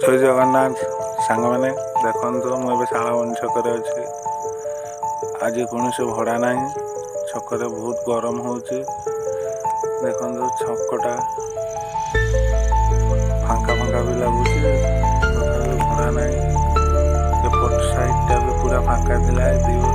ଜୟ ଜଗନ୍ନାଥ ସାଙ୍ଗମାନେ ଦେଖନ୍ତୁ ମୁଁ ଏବେ ଶାଳବଣି ଛକରେ ଅଛି। ଆଜି କୌଣସି ଭଡ଼ା ନାହିଁ। ଛକରେ ବହୁତ ଗରମ ହେଉଛି। ଦେଖନ୍ତୁ ଛକଟା ଫାଙ୍କା ବି ଲାଗୁଛି, ତଥାପି ଭଡ଼ା ନାହିଁ। ଏପଟ ସାଇଡ଼୍ଟା ବି ପୁରା ଫାଙ୍କା ଥିଲା।